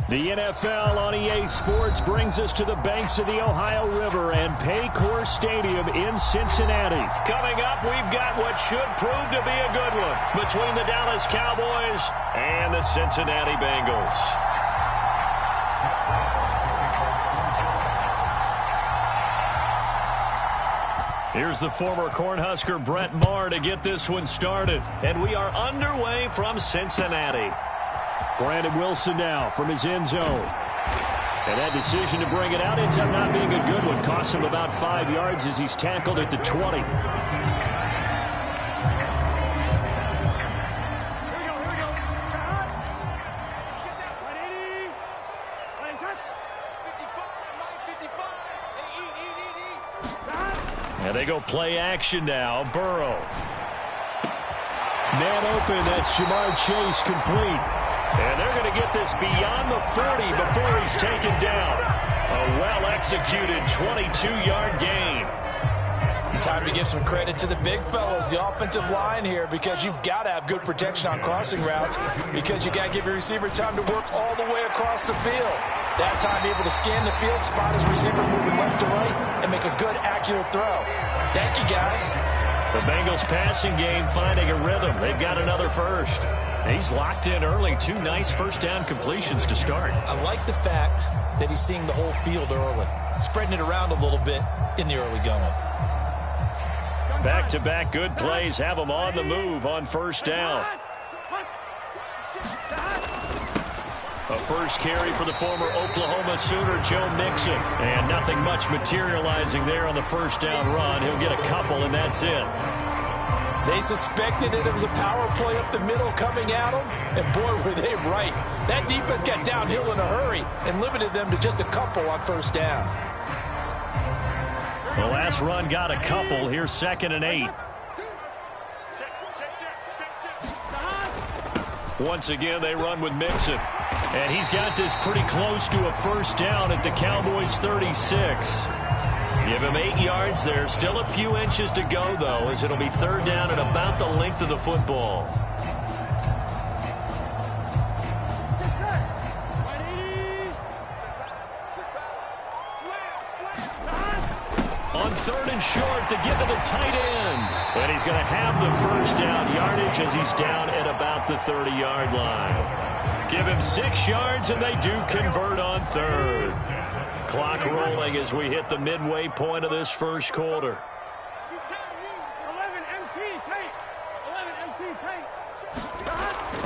The NFL on EA Sports brings us to the banks of the Ohio River and Paycor Stadium in Cincinnati. Coming up, we've got what should prove to be a good one between the Dallas Cowboys and the Cincinnati Bengals. Here's the former Cornhusker Brett Maher to get this one started. And we are underway from Cincinnati. Brandon Wilson now from his end zone. And that decision to bring it out ends up not being a good one. Costs him about 5 yards as he's tackled at the 20. And they go play action now. Burrow. Man open. That's Jamar Chase complete. And they're going to get this beyond the 40 before he's taken down. A well-executed 22-yard gain. Time to give some credit to the big fellas, the offensive line here, because you've got to have good protection on crossing routes, because you got to give your receiver time to work all the way across the field. That time able to scan the field, spot his receiver moving left to right, and make a good, accurate throw. Thank you, guys. The Bengals passing game finding a rhythm. They've got another first. He's locked in early. 2 nice first down completions to start. I like the fact that he's seeing the whole field early, spreading it around a little bit in the early going. Back-to-back good plays have him on the move on first down. A first carry for the former Oklahoma Sooner, Joe Mixon. And nothing much materializing there on the first down run. He'll get a couple, and that's it. They suspected it was a power play up the middle coming at them, and boy, were they right. That defense got downhill in a hurry and limited them to just a couple on first down. The last run got a couple. Here's 2nd and 8. Once again, they run with Mixon. And he's got this pretty close to a first down at the Cowboys' 36. Give him 8 yards there. Still a few inches to go, though, as it'll be 3rd down at about the length of the football. On 3rd and short to give it a tight end. And he's going to have the first down yardage as he's down at about the 30-yard line. Give him 6 yards, and they do convert on 3rd. Clock rolling as we hit the midway point of this first quarter.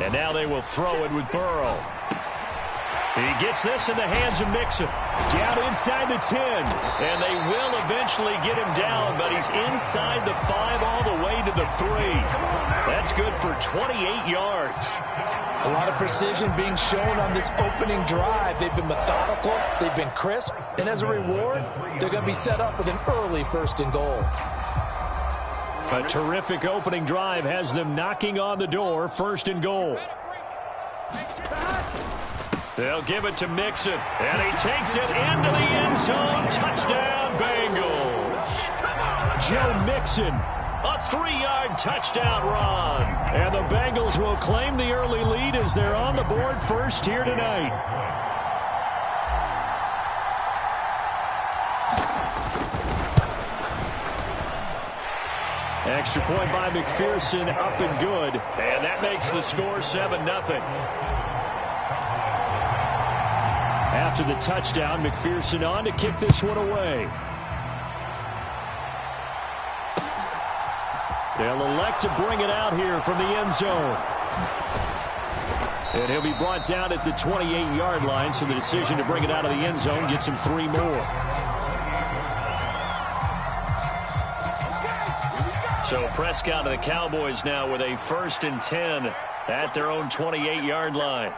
And now they will throw it with Burrow. He gets this in the hands of Mixon. Down inside the 10. And they will eventually get him down, but he's inside the 5 all the way to the 3. That's good for 28 yards. A lot of precision being shown on this opening drive. They've been methodical, they've been crisp, and as a reward, they're going to be set up with an early 1st and goal. A terrific opening drive has them knocking on the door, 1st and goal. They'll give it to Mixon, and he takes it into the end zone. Touchdown, Bengals. Joe Mixon, a 3-yard touchdown run. And the Bengals will claim the early lead as they're on the board first here tonight. Extra point by McPherson, up and good. And that makes the score 7-0. After the touchdown, McPherson on to kick this one away. They'll elect to bring it out here from the end zone. And he'll be brought down at the 28-yard line, so the decision to bring it out of the end zone gets him 3 more. So Prescott and the Cowboys now with a 1st and 10 at their own 28-yard line.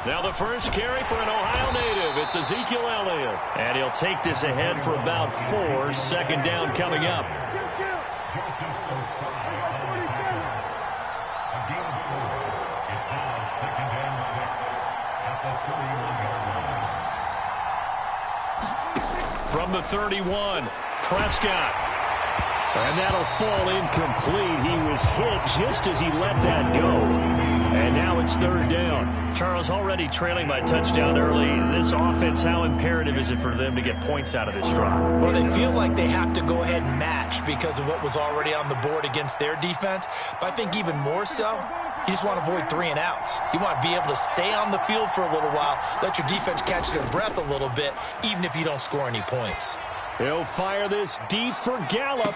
Now the first carry for an Ohio native. It's Ezekiel Elliott. And he'll take this ahead for about 4. 2nd down coming up. From the 31, Prescott. And that'll fall incomplete. He was hit just as he let that go. And now it's third down. Charles, already trailing by touchdown early. This offense, how imperative is it for them to get points out of this drive? Well, they feel like they have to go ahead and match because of what was already on the board against their defense. But I think even more so, you just want to avoid 3 and outs. You want to be able to stay on the field for a little while, let your defense catch their breath a little bit, even if you don't score any points. He'll fire this deep for Gallup.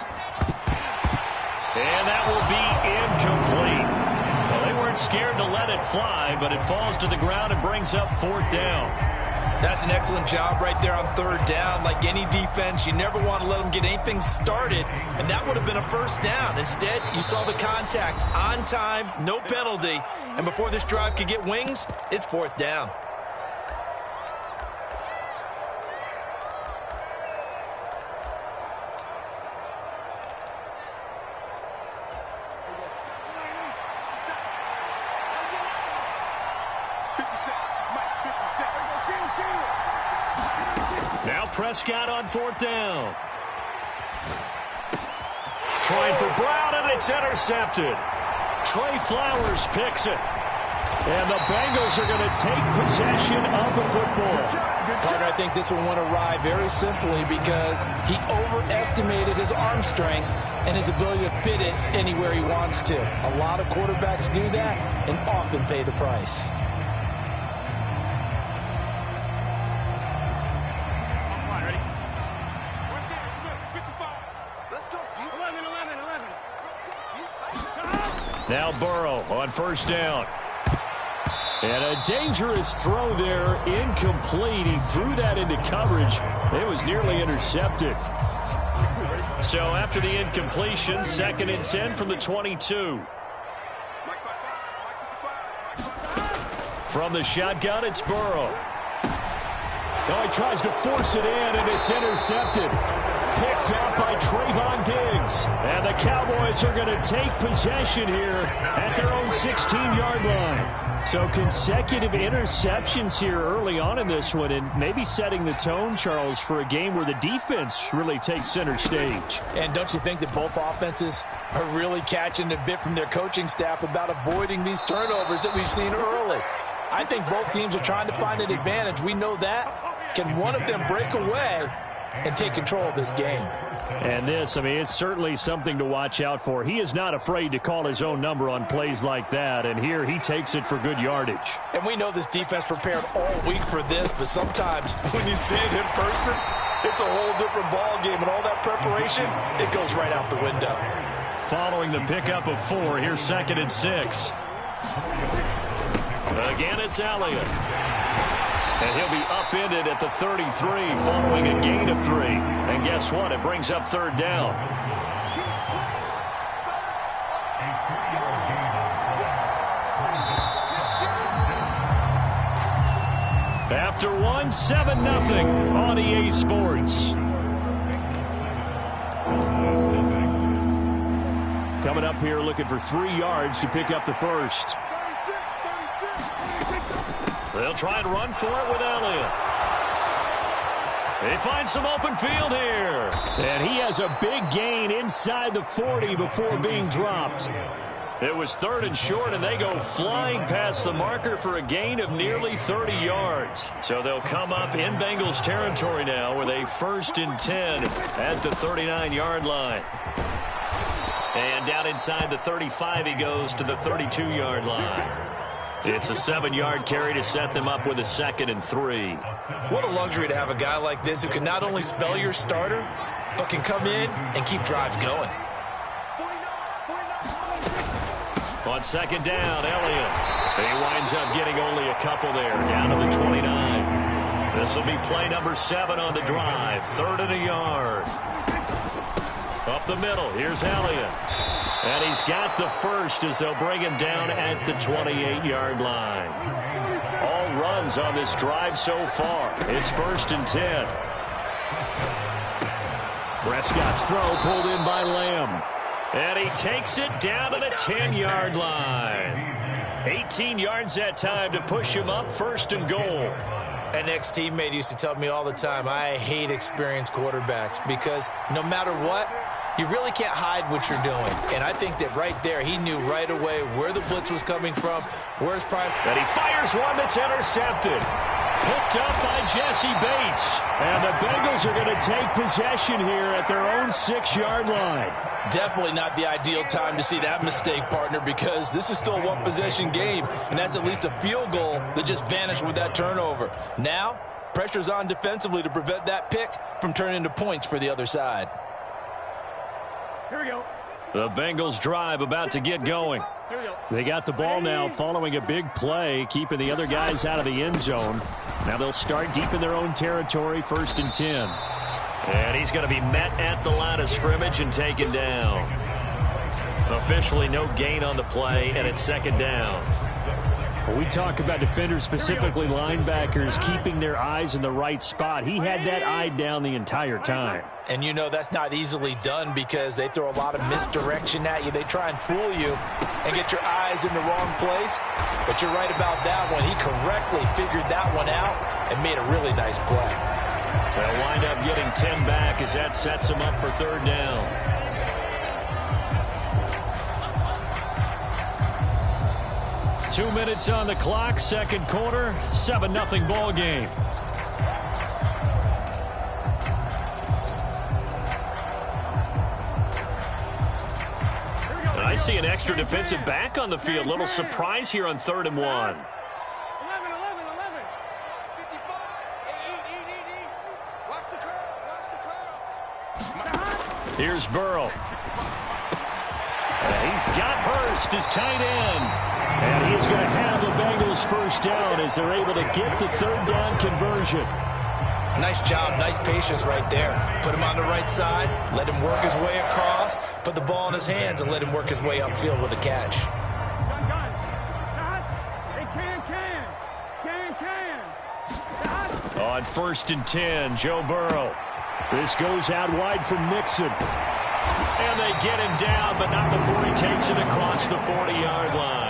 And that will be incomplete. Well, they weren't scared to let it fly, but it falls to the ground and brings up fourth down. That's an excellent job right there on third down. Like any defense, you never want to let them get anything started, and that would have been a first down. Instead, you saw the contact on time, no penalty, and before this drive could get wings, it's fourth down. Now Prescott on fourth down. Trying for Brown, and it's intercepted. Trey Flowers picks it. And the Bengals are going to take possession of the football. Carter, I think this one went awry very simply because he overestimated his arm strength and his ability to fit it anywhere he wants to. A lot of quarterbacks do that and often pay the price. Now Burrow on first down. And a dangerous throw there, incomplete. He threw that into coverage. It was nearly intercepted. So after the incompletion, 2nd and 10 from the 22. From the shotgun, it's Burrow. Now he tries to force it in, and it's intercepted. Picked out by Trayvon Diggs. And the Cowboys are going to take possession here at their own 16-yard line. So consecutive interceptions here early on in this one, and maybe setting the tone, Charles, for a game where the defense really takes center stage. And don't you think that both offenses are really catching a bit from their coaching staff about avoiding these turnovers that we've seen early? I think both teams are trying to find an advantage. We know that. Can one of them break away and take control of this game? And this, I mean, it's certainly something to watch out for. He is not afraid to call his own number on plays like that, and here he takes it for good yardage. And we know this defense prepared all week for this, but sometimes when you see it in person, it's a whole different ball game, and all that preparation, it goes right out the window. Following the pickup of 4, here's 2nd and 6. Again, it's Elliott. And he'll be upended at the 33 following a gain of 3. And guess what? It brings up third down. After 1, 7-0 on EA Sports. Coming up here looking for 3 yards to pick up the first. They'll try and run for it with Elliott. They find some open field here. And he has a big gain inside the 40 before being dropped. It was 3rd and short, and they go flying past the marker for a gain of nearly 30 yards. So they'll come up in Bengals territory now with a 1st and 10 at the 39-yard line. And down inside the 35, he goes to the 32-yard line. It's a 7-yard carry to set them up with a 2nd and 3. What a luxury to have a guy like this who can not only spell your starter, but can come in and keep drives going. On 2nd down, Elliott. He winds up getting only a couple there, down to the 29. This will be play number 7 on the drive. 3rd and a yard. Up the middle, here's Elliott. And he's got the first as they'll bring him down at the 28-yard line. All runs on this drive so far. It's 1st and 10. Prescott's throw pulled in by Lamb. And he takes it down to the 10-yard line. 18 yards that time to push him up, 1st and goal. An ex-teammate used to tell me all the time, I hate experienced quarterbacks because no matter what, You really can't hide what you're doing. And I think that right there, he knew right away where the blitz was coming from, where's prime. And he fires one that's intercepted. Picked up by Jesse Bates. And the Bengals are going to take possession here at their own 6-yard line. Definitely not the ideal time to see that mistake, partner, because this is still a one-possession game, and that's at least a field goal that just vanished with that turnover. Now, pressure's on defensively to prevent that pick from turning into points for the other side. Here we go. The Bengals drive about to get going. They got the ball now following a big play, keeping the other guys out of the end zone. Now they'll start deep in their own territory, 1st and 10. And he's going to be met at the line of scrimmage and taken down. Officially no gain on the play, and it's 2nd down. Well, we talk about defenders, specifically linebackers, keeping their eyes in the right spot. He had that eye down the entire time. And you know that's not easily done because they throw a lot of misdirection at you. They try and fool you and get your eyes in the wrong place. But you're right about that one. He correctly figured that one out and made a really nice play. They'll wind up getting 10 back as that sets him up for 3rd down. 2 minutes on the clock, 2nd quarter, 7-0 ball game. And I see an extra defensive back on the field. Little surprise here on 3rd and 1. 11. Watch the curl. Here's Burrow. And he's got Hurst as tight end. And he's going to have the Bengals 1st down as they're able to get the 3rd down conversion. Nice job, nice patience right there. Put him on the right side, let him work his way across, put the ball in his hands, and let him work his way upfield with a catch. On 1st and 10, Joe Burrow. This goes out wide from Mixon. And they get him down, but not before he takes it across the 40-yard line.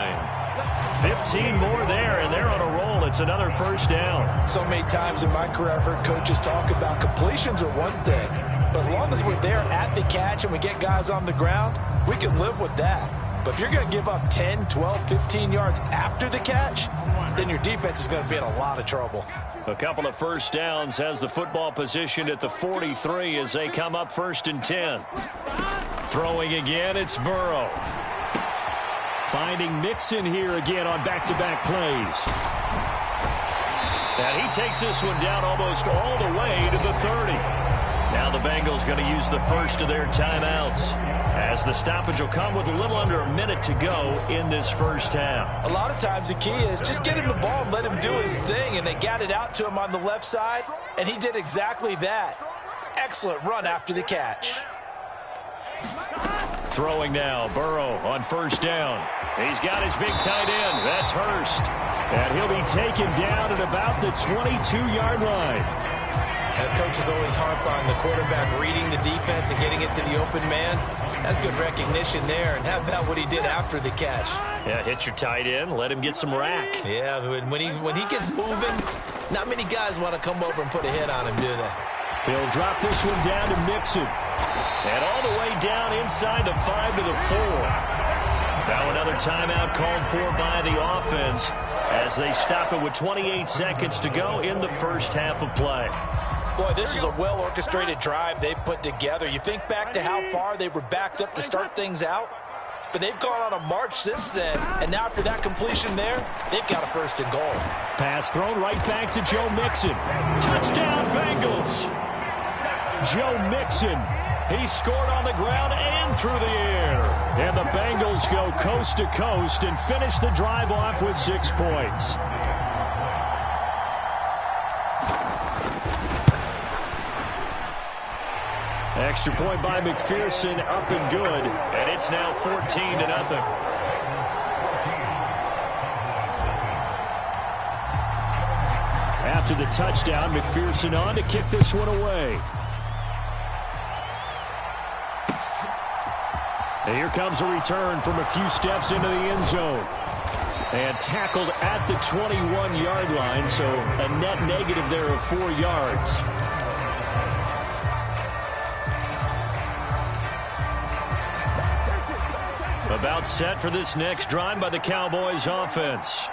15 more there, and they're on a roll. It's another 1st down. So many times in my career, I've heard coaches talk about completions are one thing. But as long as we're there at the catch and we get guys on the ground, we can live with that. But if you're going to give up 10, 12, 15 yards after the catch, then your defense is going to be in a lot of trouble. A couple of 1st downs, has the football positioned at the 43 as they come up 1st and 10. Throwing again, it's Burrow. Finding Mixon here again on back-to-back plays. And he takes this one down almost all the way to the 30. Now the Bengals going to use the first of their timeouts, as the stoppage will come with a little under a minute to go in this 1st half. A lot of times the key is just get him the ball and let him do his thing, and they got it out to him on the left side, and he did exactly that. Excellent run after the catch. Throwing now, Burrow on 1st down. He's got his big tight end. That's Hurst. And he'll be taken down at about the 22-yard line. And coaches always harp on the quarterback reading the defense and getting it to the open man. That's good recognition there. And how about what he did after the catch? Yeah, hit your tight end, let him get some rack. Yeah, when he gets moving, not many guys want to come over and put a hit on him, do they? He'll drop this one down to Mixon. And all the way down inside the 5 to the 4. Now another timeout called for by the offense as they stop it with 28 seconds to go in the 1st half of play. Boy, this is a well-orchestrated drive they've put together. You think back to how far they were backed up to start things out, but they've gone on a march since then, and now after that completion there, they've got a 1st and goal. Pass thrown right back to Joe Mixon. Touchdown, Bengals! Joe Mixon. He scored on the ground and through the air. And the Bengals go coast to coast and finish the drive off with 6 points. Extra point by McPherson, up and good. And it's now 14-0. After the touchdown, McPherson on to kick this one away. And here comes a return from a few steps into the end zone. And tackled at the 21-yard line, so a net negative there of 4 yards. About set for this next drive by the Cowboys offense.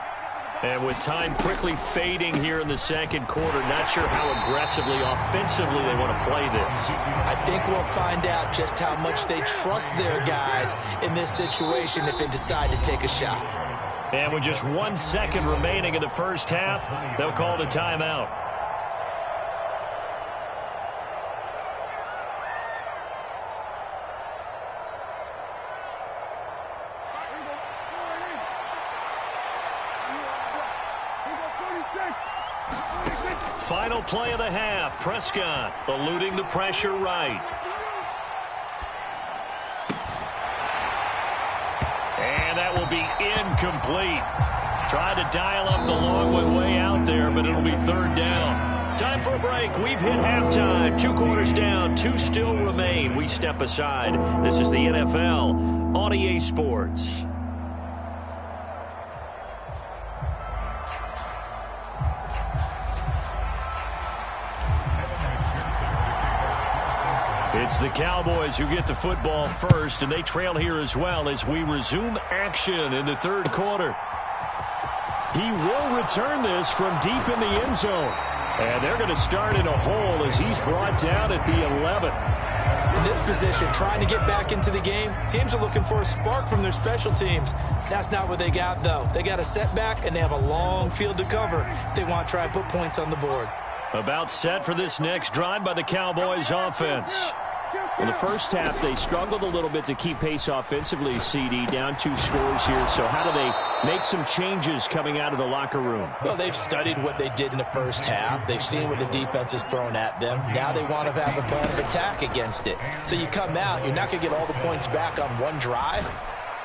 And with time quickly fading here in the second quarter, not sure how aggressively, offensively they want to play this. I think we'll find out just how much they trust their guys in this situation if they decide to take a shot. And with just 1 second remaining in the first half, they'll call the timeout. Final play of the half. Prescott eluding the pressure right. And that will be incomplete. Tried to dial up the long way out there, but it'll be third down. Time for a break. We've hit halftime. 2 quarters down. 2 still remain. We step aside. This is the NFL on EA Sports. It's the Cowboys who get the football first, and they trail here as well as we resume action in the third quarter. He will return this from deep in the end zone. And they're going to start in a hole as he's brought down at the 11. In this position, trying to get back into the game, teams are looking for a spark from their special teams. That's not what they got, though. They got a setback, and they have a long field to cover if they want to try and put points on the board. About set for this next drive by the Cowboys offense. In the first half, they struggled a little bit to keep pace offensively, CD, down 2 scores here. So how do they make some changes coming out of the locker room? Well, they've studied what they did in the first half. They've seen what the defense has thrown at them. Now they want to have a plan of attack against it. So you come out, you're not going to get all the points back on one drive,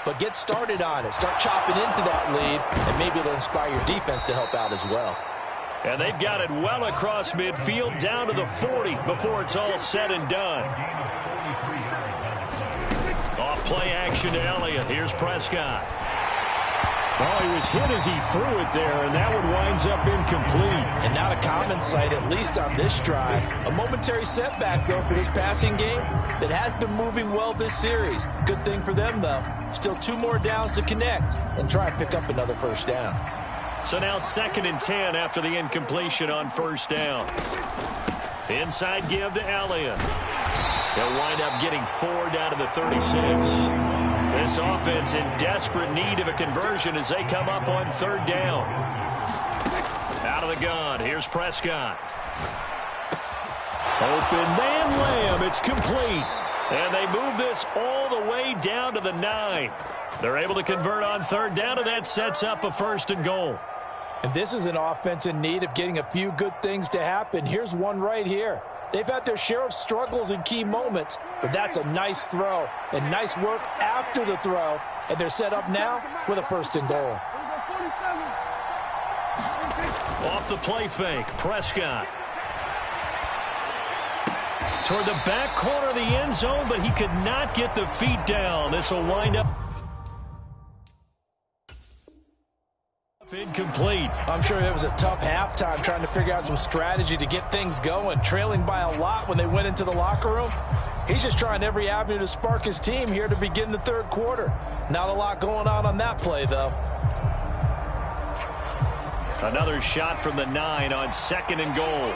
but get started on it. Start chopping into that lead, and maybe it'll inspire your defense to help out as well. And they've got it well across midfield down to the 40 before it's all said and done. Off play action to Elliott. Here's Prescott. Oh, he was hit as he threw it there, and that one winds up incomplete. And not a common sight, at least on this drive. A momentary setback, though, for this passing game that has been moving well this series. Good thing for them, though. Still 2 more downs to connect and try and pick up another first down. So now 2nd and 10 after the incompletion on first down. Inside give to Elliott. They'll wind up getting 4 down to the 36. This offense in desperate need of a conversion as they come up on 3rd down. Out of the gun, here's Prescott. Open man Lamb, it's complete. And they move this all the way down to the 9. They're able to convert on 3rd down, and that sets up a 1st and goal. And this is an offense in need of getting a few good things to happen. Here's one right here. They've had their share of struggles in key moments, but that's a nice throw and nice work after the throw. And they're set up now with a 1st and goal. Off the play fake, Prescott. Toward the back corner of the end zone, but he could not get the feet down. This will wind up incomplete. I'm sure it was a tough halftime trying to figure out some strategy to get things going, trailing by a lot when they went into the locker room. He's just trying every avenue to spark his team here to begin the 3rd quarter. Not a lot going on that play, though. Another shot from the 9 on 2nd and goal.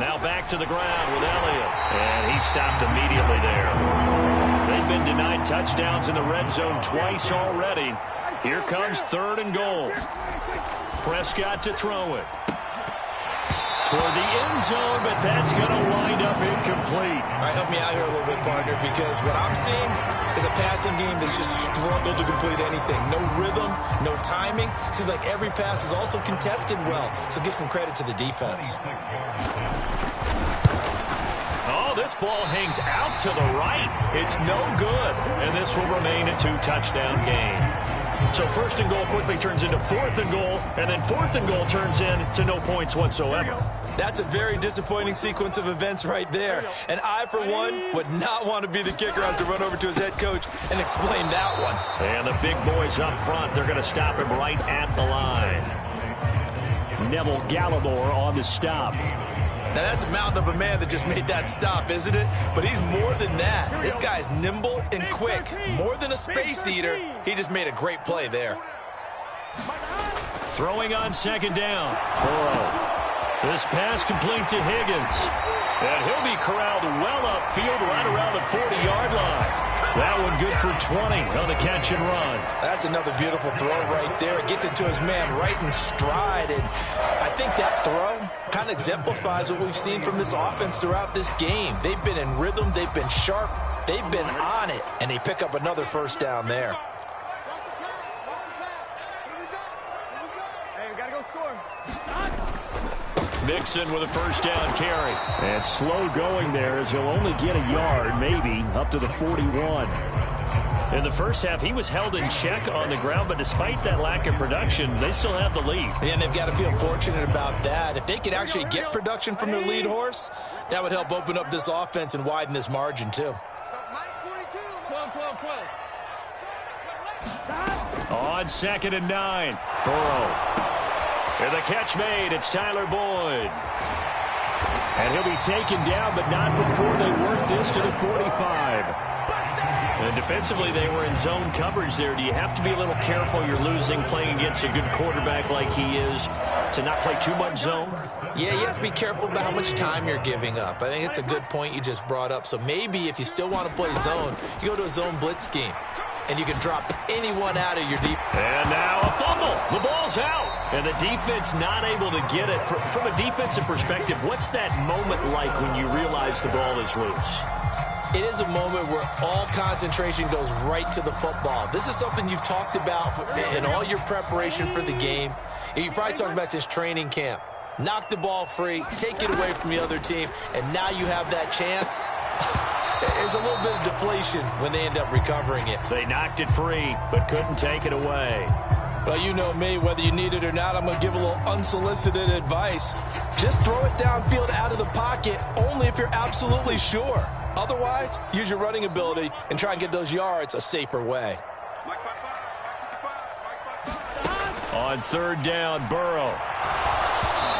Now back to the ground with Elliott. And he stopped immediately there. They've been denied touchdowns in the red zone twice already. Here comes 3rd and goal. Prescott to throw it. Toward the end zone, but that's going to wind up incomplete. All right, help me out here a little bit, partner, because what I'm seeing is a passing game that's just struggled to complete anything. No rhythm, no timing. Seems like every pass is also contested well, so give some credit to the defense. Oh, this ball hangs out to the right. It's no good, and this will remain a 2-touchdown game. So 1st and goal quickly turns into 4th and goal, and then 4th and goal turns into no points whatsoever. That's a very disappointing sequence of events right there. And I, for one, would not want to be the kicker who has to run over to his head coach and explain that one. And the big boys up front, they're going to stop him right at the line. Neville Gallimore on the stop. Now, that's a mountain of a man that just made that stop, isn't it? But he's more than that. This guy's nimble and quick. More than a space eater. He just made a great play there. Throwing on second down. Burrow. This pass complete to Higgins. And he'll be corralled well upfield right around the 40-yard line. That one good for 20 on the catch and run. That's another beautiful throw right there. It gets it to his man right in stride. And I think that throw kind of exemplifies what we've seen from this offense throughout this game. They've been in rhythm. They've been sharp. They've been on it. And they pick up another first down there. Hey, we got to go score. Mixon with a first down carry. And slow going there as he'll only get a yard, maybe, up to the 41. In the first half, he was held in check on the ground, but despite that lack of production, they still have the lead. And they've got to feel fortunate about that. If they could actually get production from their lead horse, that would help open up this offense and widen this margin, too. 12. On 2nd and 9, Burrow. And the catch made. It's Tyler Boyd. And he'll be taken down, but not before they work this to the 45. And defensively, they were in zone coverage there. Do you have to be a little careful? You're losing playing against a good quarterback like he is to not play too much zone? Yeah, you have to be careful about how much time you're giving up. I think it's a good point you just brought up. So maybe if you still want to play zone, you go to a zone blitz scheme. And you can drop anyone out of your deep. And now a fumble. The ball's out. And the defense not able to get it. From a defensive perspective, what's that moment like when you realize the ball is loose? It is a moment where all concentration goes right to the football. This is something you've talked about in all your preparation for the game. You probably talked about since training camp. Knock the ball free, take it away from the other team, and now you have that chance. There's a little bit of deflation when they end up recovering it. They knocked it free, but couldn't take it away. Well, you know me, whether you need it or not, I'm going to give a little unsolicited advice. Just throw it downfield out of the pocket, only if you're absolutely sure. Otherwise, use your running ability and try and get those yards a safer way. On 3rd down, Burrow.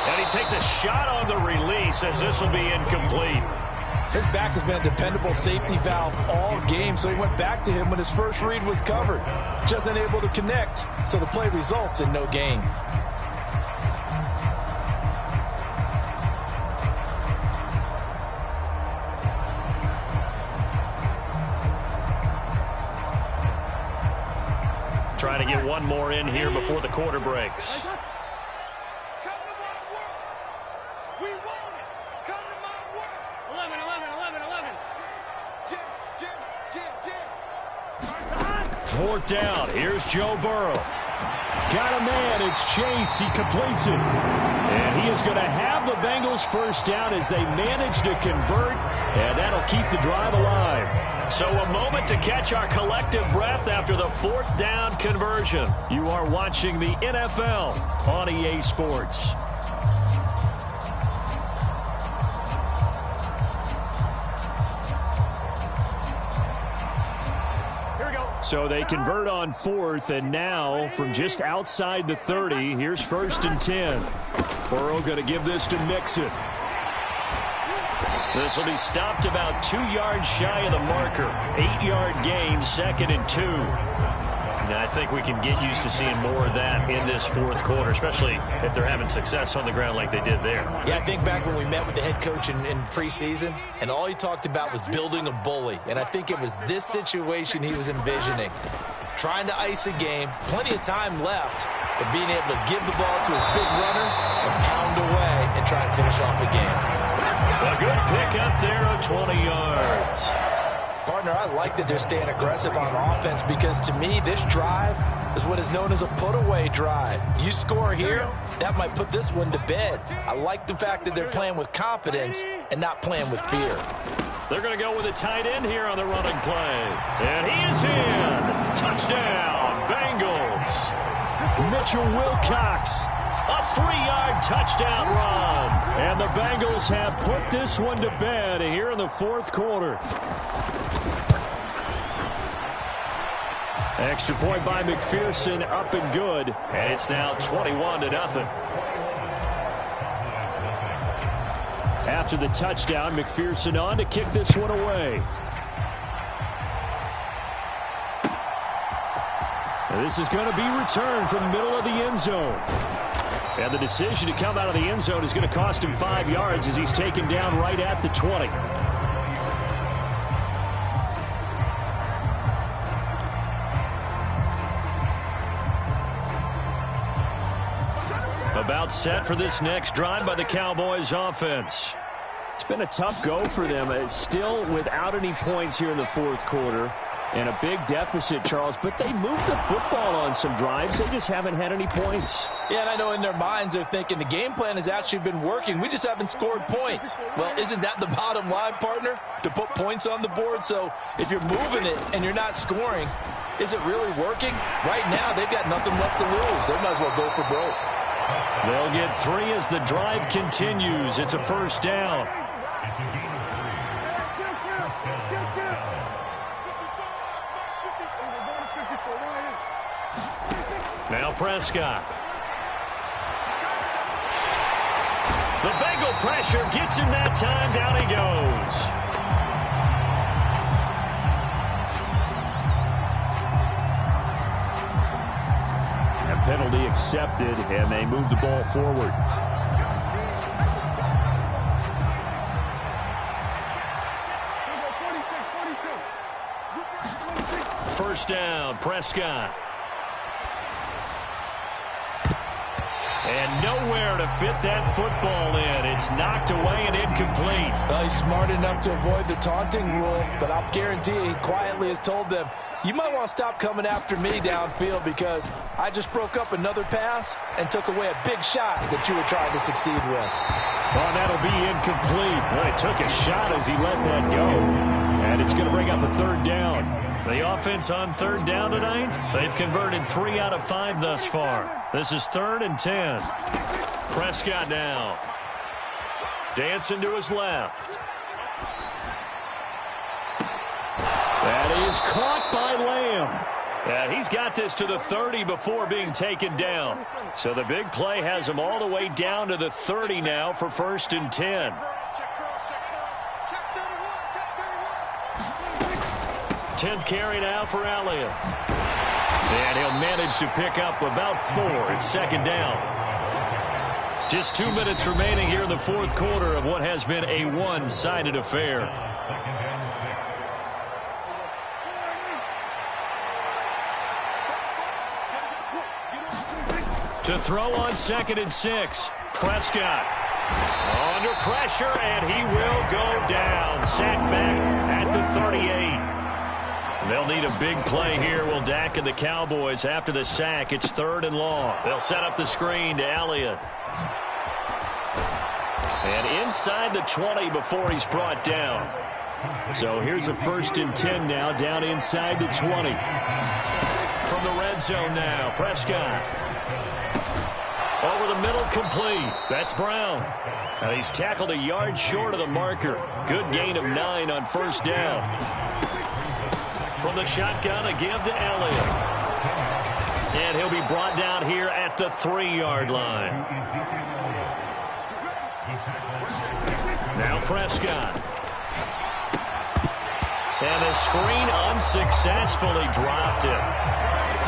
And he takes a shot on the release as this will be incomplete. His back has been a dependable safety valve all game, so he went back to him when his first read was covered. Just unable to connect, so the play results in no gain. Trying to get one more in here before the quarter breaks. Fourth down. Here's Joe Burrow. Got a man. It's Chase. He completes it. And he is going to have the Bengals first down as they manage to convert. And that'll keep the drive alive. So a moment to catch our collective breath after the 4th down conversion. You are watching the NFL on EA Sports. So they convert on 4th, and now from just outside the 30, here's 1st and 10. Burrow going to give this to Mixon. This will be stopped about 2 yards shy of the marker. 8-yard gain, 2nd and 2. And I think we can get used to seeing more of that in this 4th quarter, especially if they're having success on the ground like they did there. Yeah, I think back when we met with the head coach in preseason, and all he talked about was building a bully. And I think it was this situation he was envisioning. Trying to ice a game, plenty of time left, but being able to give the ball to his big runner and pound away and try and finish off a game. A good pick up there of 20 yards. Partner, I like that they're staying aggressive on offense because to me, this drive is what is known as a put-away drive. You score here, that might put this one to bed. I like the fact that they're playing with confidence and not playing with fear. They're going to go with a tight end here on the running play. And he is in. Touchdown, Bengals. Mitchell Wilcox. A 3-yard touchdown run. And the Bengals have put this one to bed here in the 4th quarter. Extra point by McPherson, up and good. And it's now 21-0. After the touchdown, McPherson on to kick this one away. And this is going to be returned from the middle of the end zone. And the decision to come out of the end zone is going to cost him 5 yards as he's taken down right at the 20. About set for this next drive by the Cowboys offense. It's been a tough go for them. It's still without any points here in the fourth quarter. And a big deficit, Charles, but they moved the football on some drives. They just haven't had any points. Yeah, and I know in their minds they're thinking the game plan has actually been working. We just haven't scored points. Well, isn't that the bottom line, partner? To put points on the board? So if you're moving it and you're not scoring, is it really working? Right now, they've got nothing left to lose. They might as well go for broke. They'll get 3 as the drive continues. It's a first down. Now Prescott. The Bengal pressure gets him that time. Down he goes. A penalty accepted, and they move the ball forward. First down, Prescott. And nowhere to fit that football in. It's knocked away and incomplete. Well, he's smart enough to avoid the taunting rule, but I'll guarantee he quietly has told them, you might want to stop coming after me downfield because I just broke up another pass and took away a big shot that you were trying to succeed with. Oh, that'll be incomplete. Well, he took a shot as he let that go. And it's going to bring up a third down. The offense on third down tonight, they've converted 3 out of 5 thus far. This is 3rd and 10. Prescott now. Dancing to his left. That is caught by Lamb. Yeah, he's got this to the 30 before being taken down. So the big play has him all the way down to the 30 now for 1st and 10. 10th carry now for Elliott. And he'll manage to pick up about 4. It's 2nd down. Just 2 minutes remaining here in the fourth quarter of what has been a one-sided affair. To throw on 2nd and 6. Prescott under pressure, and he will go down. Sacked back at the 38. They'll need a big play here, will Dak and the Cowboys. After the sack, it's 3rd and long. They'll set up the screen to Elliott. And inside the 20 before he's brought down. So here's a 1st and 10 now, down inside the 20. From the red zone now, Prescott. Over the middle, complete. That's Brown. Now he's tackled a yard short of the marker. Good gain of 9 on 1st down. From the shotgun, a give to Elliott. And he'll be brought down here at the 3-yard line. Now Prescott. And the screen unsuccessfully dropped it.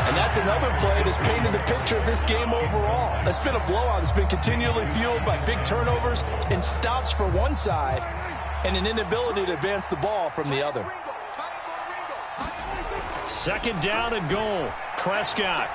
And that's another play that's painted the picture of this game overall. It's been a blowout. It's been continually fueled by big turnovers and stops for one side and an inability to advance the ball from the other. 2nd down and goal. Prescott.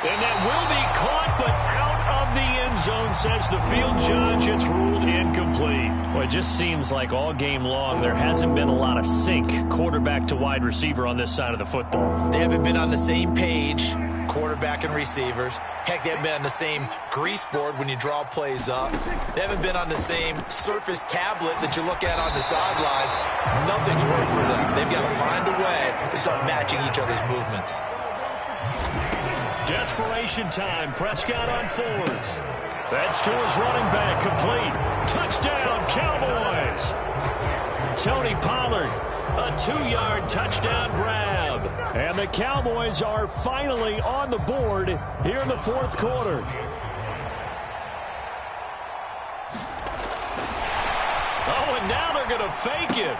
And that will be caught, but out of the end zone, says the field judge. It's ruled incomplete. Well, it just seems like all game long there hasn't been a lot of sync quarterback to wide receiver on this side of the football. They haven't been on the same page, quarterback and receivers. Heck, they haven't been on the same grease board when you draw plays up. They haven't been on the same surface tablet that you look at on the sidelines. Nothing's worked for them. They've got to find a way to start matching each other's movements. Desperation time. Prescott on 4th. That's to his running back. Complete. Touchdown, Cowboys. Tony Pollard, a 2-yard touchdown grab. And the Cowboys are finally on the board here in the fourth quarter. going to fake it.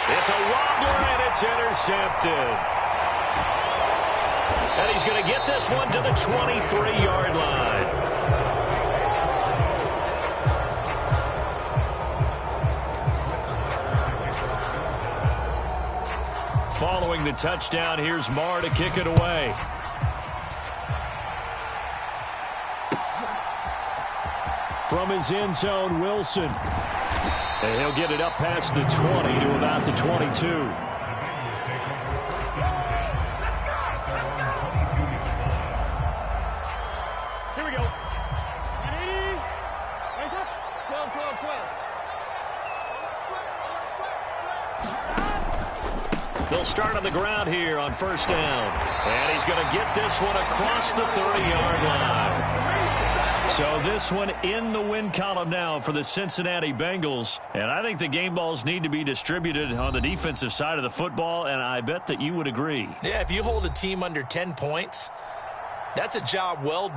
It's a wobbler, and it's intercepted. And he's going to get this one to the 23-yard line. Following the touchdown, here's Marr to kick it away. From his end zone, Wilson. And he'll get it up past the 20 to about the 22. Here we go. Ready? Raise up. 12, 12, 12. They'll start on the ground here on first down. And he's going to get this one across the 30-yard line. So this one in the win column now for the Cincinnati Bengals. And I think the game balls need to be distributed on the defensive side of the football, and I bet that you would agree. Yeah, if you hold a team under 10 points, that's a job well done.